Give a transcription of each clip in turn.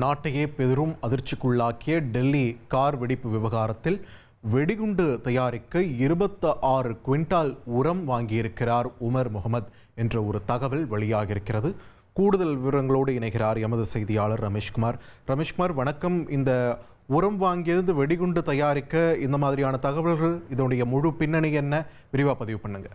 நாட்டையே பெரும் அதிர்ச்சிக்குள்ளாக்கிய டெல்லி கார் வெடிப்பு விவகாரத்தில் வெடிகுண்டு தயாரிக்க 26 குவிண்டால் உரம் வாங்கியிருக்கிறார் உமர் முகமது என்ற ஒரு தகவல் வெளியாகியிருக்கிறது. கூடுதல் விவரங்களோடு இணைகிறார் எமது செய்தியாளர் ரமேஷ்குமார். ரமேஷ்குமார், வணக்கம். இந்த உரம் வாங்கியது வெடிகுண்டு தயாரிக்க இந்த மாதிரியான தகவல்கள், இதனுடைய முழு பின்னணி என்ன, விரிவா பதிவு பண்ணுங்க.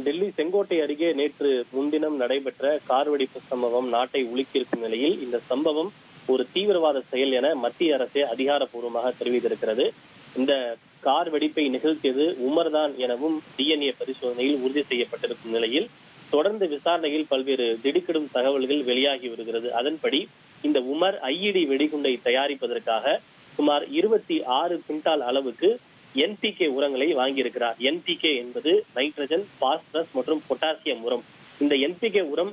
டெல்லி செங்கோட்டை அருகே நேற்று முன்தினம் நடைபெற்ற கார் வெடிப்பு சம்பவம் நாட்டை உலுக்கியிருக்கும் நிலையில் இந்த சம்பவம் ஒரு தீவிரவாத செயல் என மத்திய அரசே அதிகாரப்பூர்வமாக தெரிவித்திருக்கிறது. இந்த கார் வெடிப்பை நிகழ்த்தியது உமர் தான் எனவும் DNA பரிசோதனையில் உறுதி செய்யப்பட்டிருக்கும் நிலையில் தொடர்ந்து விசாரணையில் பல்வேறு திடுக்கிடும் தகவல்கள் வெளியாகி வருகிறது. அதன்படி இந்த உமர் IED வெடிகுண்டை தயாரிப்பதற்காக சுமார் 26 குவிண்டால் அளவுக்கு NPK உரங்களை வாங்கியிருக்கிறார். NPK என்பது நைட்ரஜன், பாஸ்பரஸ் மற்றும் பொட்டாசியம் உரம். இந்த NPK உரம்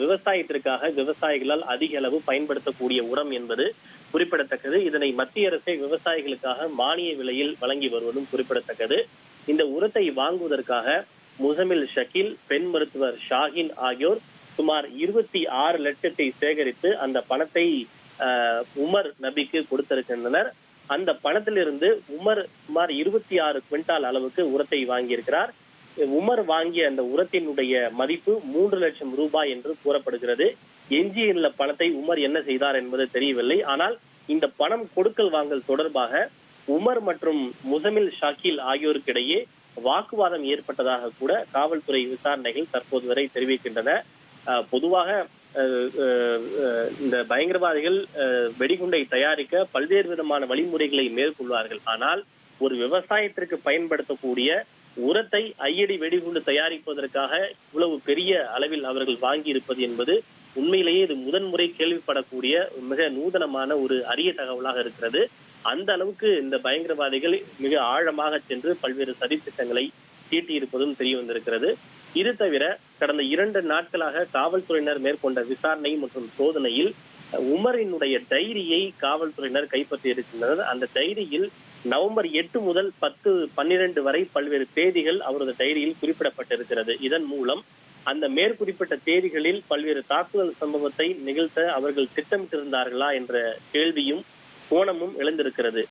விவசாயத்திற்காக விவசாயிகளால் அதிக அளவு பயன்படுத்தக்கூடிய உரம் என்பது குறிப்பிடத்தக்கது. இதனை மத்திய அரசே விவசாயிகளுக்காக மானிய விலையில் வழங்கி வருவதும் குறிப்பிடத்தக்கது. இந்த உரத்தை வாங்குவதற்காக முசமில் ஷக்கீல், பெண் மருத்துவர் ஷாஹின் ஆகியோர் சுமார் 26 லட்சத்தை சேகரித்து அந்த பணத்தை உமர் நபிக்கு கொடுத்திருக்கின்றனர். அந்த பணத்திலிருந்து உமர் சுமார் 26 குவிண்டால் அளவுக்கு உரத்தை வாங்கியிருக்கிறார். உமர் வாங்கிய அந்த உரத்தினுடைய மதிப்பு 3 லட்சம் ரூபாய் என்று கூறப்படுகிறது. எஞ்சியுள்ள பணத்தை உமர் என்ன செய்தார் என்பது தெரியவில்லை. ஆனால் இந்த பணம் கொடுக்கல் வாங்கல் தொடர்பாக உமர் மற்றும் முசமில் ஷாக்கீல் ஆகியோருக்கிடையே வாக்குவாதம் ஏற்பட்டதாக கூட காவல்துறை விசாரணைகள் தற்போது வரை தெரிவிக்கின்றன. பொதுவாக இந்த பயங்கரவாதிகள் வெடிகுண்டை தயாரிக்க பல்வேறு விதமான வழிமுறைகளை மேற்கொள்வார்கள். ஆனால் ஒரு விவசாயத்திற்கு பயன்படுத்தக்கூடிய உரத்தை IED வெடிகுண்டு தயாரிப்பதற்காக இவ்வளவு பெரிய அளவில் அவர்கள் வாங்கி இருப்பது என்பது உண்மையிலேயே இது முதன்முறை கேள்விப்படக்கூடிய மிக நூதனமான ஒரு அரிய தகவலாக இருக்கிறது. அந்த அளவுக்கு இந்த பயங்கரவாதிகள் மிக ஆழமாக சென்று பல்வேறு சதித்திட்டங்களை தீட்டியிருப்பதும் தெரிய வந்திருக்கிறது. இது தவிர கடந்த 2 நாட்களாக காவல்துறையினர் மேற்கொண்ட விசாரணை மற்றும் சோதனையில் உமரினுடைய டைரியை காவல்துறையினர் கைப்பற்றி இருக்கின்றனர். அந்த டைரியில் நவம்பர் 8 முதல் 10-12 வரை பல்வேறு தேதிகள் அவரது டைரியில் குறிப்பிடப்பட்டிருக்கிறது. இதன் மூலம் அந்த மேற்குறிப்பிட்ட தேதிகளில் பல்வேறு தாக்குதல் சம்பவத்தை நிகழ்த்த அவர்கள் திட்டமிட்டிருந்தார்களா என்ற கேள்வியும் கோணமும் எழுந்திருக்கிறது.